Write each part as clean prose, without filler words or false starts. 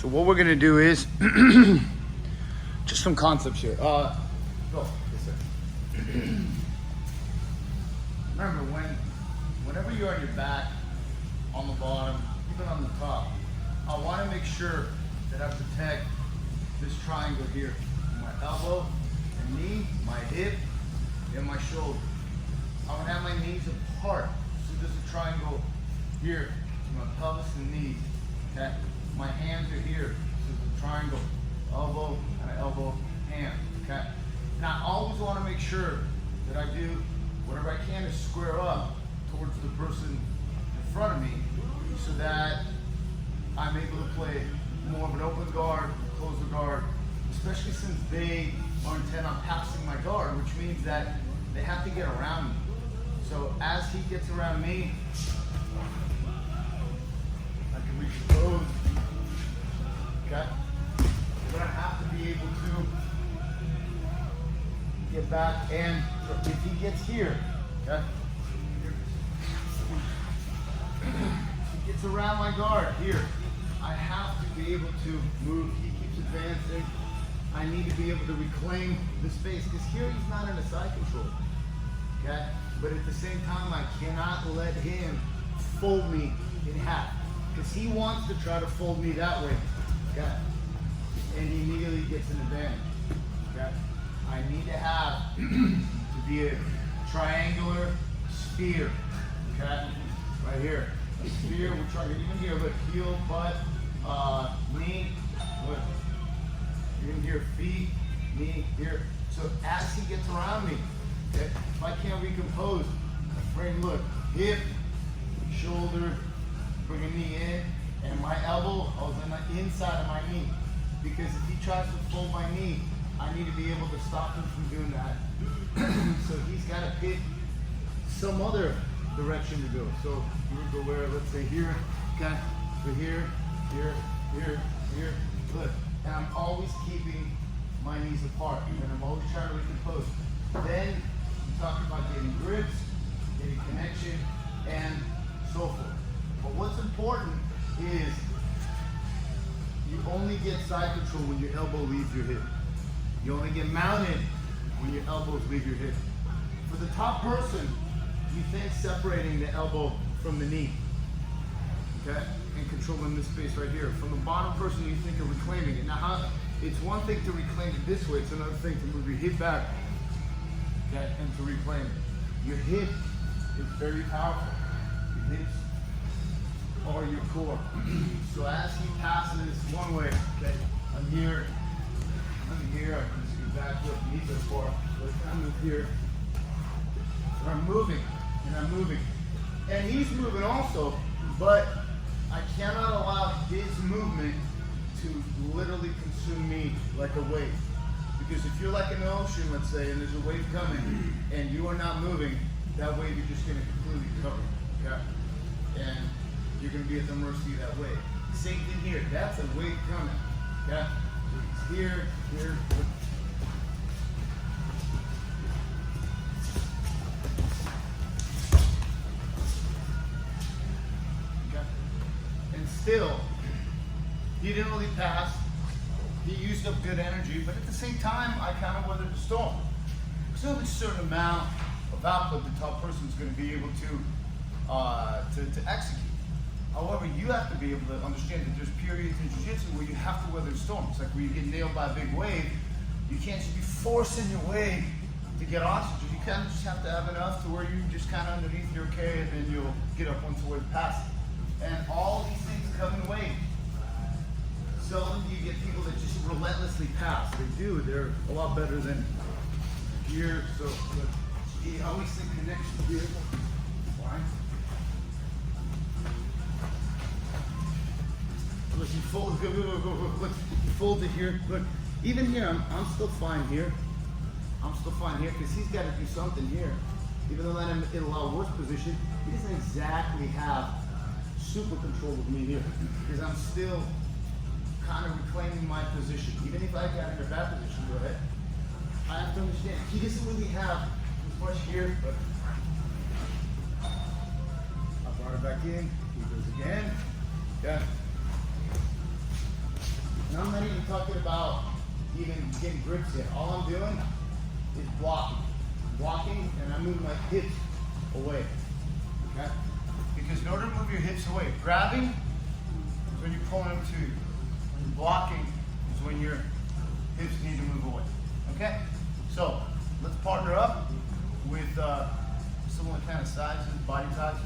So what we're gonna do is just some concepts here. Go. Yes, sir. Remember, whenever you're on your back, on the bottom, even on the top, I want to make sure that I protect this triangle here. My elbow and knee, my hip, and my shoulder. I want to have my knees apart. So there's a triangle here, my pelvis and knees. Okay? My hands are here. So there's a triangle, elbow and an elbow, hand. Okay? Now I always want to make sure that I do whatever I can to square up towards the person in front of me so that I'm able to play more of an open guard, close the guard, especially since they are intent on passing my guard, which means that they have to get around me. So as he gets around me, I can reach the toes. Okay? But I have to be able to get back, and if he gets here, okay? If he gets around my guard here, I have to be able to move. He keeps advancing. I need to be able to reclaim the space, because here he's not in a side control, okay? But at the same time, I cannot let him fold me in half, because he wants to try to fold me that way, okay? And he immediately gets an advantage, okay? I need to have to be a triangular sphere, okay? Right here, a sphere. We're trying to even here. Look, heel, butt, knee. Look, even here, feet, knee, here. So as he gets around me, okay, if I can't recompose, bring, look, hip, shoulder, bring a knee in, and my elbow is on the inside of my knee. Because if he tries to fold my knee, I need to be able to stop him from doing that. So he's got to pick some other direction to go. So we would go where, let's say here, okay, so here, here, here, here, look. And I'm always keeping my knees apart, and I'm always trying to recompose. Then we talk about getting grips, getting connection, and so forth. But what's important is you only get side control when your elbow leaves your hip. You only get mounted when your elbows leave your hip. For the top person, you think separating the elbow from the knee, okay? And controlling this space right here. From the bottom person, you think of reclaiming it. Now, it's one thing to reclaim it this way, it's another thing to move your hip back, okay, and to reclaim it. Your hip is very powerful. Your hips are your core. So as he passes one way, okay, I'm here, I can just go back, look, knees are far. Look, I move here, and I'm moving, and I'm moving. And he's moving also, but I cannot allow his movement to literally consume me like a wave. Because if you're like an ocean, let's say, and there's a wave coming, and you are not moving, that wave you're just gonna completely cover, okay? And you're gonna be at the mercy of that wave. Same thing here, that's a wave coming, okay? It's here, here. Okay. And still, he didn't really pass. He used up good energy, but at the same time, I kind of weathered the storm. There's only a certain amount of output the top person is going to be able to execute. However, you have to be able to understand that there's periods in Jiu-Jitsu where you have to weather storms. Like where you get nailed by a big wave, you can't just be forcing your way to get oxygen. You kind of just have to have enough to where you just kind of underneath, you're okay, and then you'll get up once the wave passes. And all these things come in waves. Seldom do you get people that just relentlessly pass. They do. They're a lot better than here. So I always think connection here. Fine. Look, you fold. Look, you fold it here. Look, even here, I'm still fine here. I'm still fine here because he's got to do something here. Even though I'm in a lot worse position, he doesn't exactly have super control of me here because I'm still kind of reclaiming my position. Even if I got in a bad position, go ahead. I have to understand, he doesn't really have as much here, but I brought it back in. He goes again. Yeah. And I'm not even talking about even getting grips yet. All I'm doing is blocking. Blocking, and I move my hips away. Okay? Because in order to move your hips away, grabbing is when you're pulling them to you. And blocking is when your hips need to move away. Okay? So let's partner up with similar kind of sizes, body types.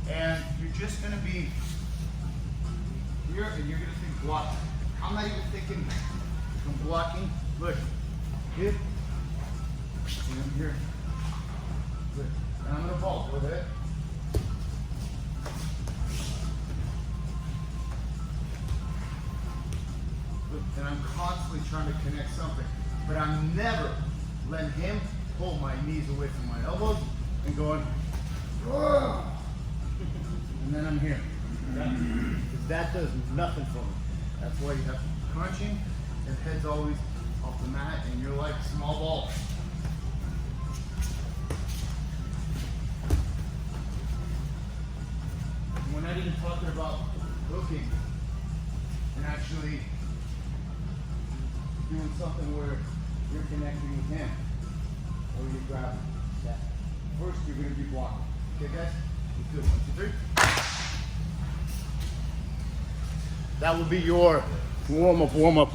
And you're just gonna be here and you're gonna think blocking. I'm not even thinking from blocking. Look, hip, and I'm here. Good. And I'm gonna vault with it. Look, and I'm constantly trying to connect something, but I'm never letting him pull my knees away from my elbows and going, whoa. And then I'm here. Okay? Because that does nothing for me. That's why you have to be crunching, and head's always off the mat, and you're like small ball. And we're not even talking about hooking and actually doing something where you're connecting with him or you're grabbing. Yeah. First, you're going to be blocking. Okay, guys? Let's do it. 1, 2, 3. That will be your warm-up.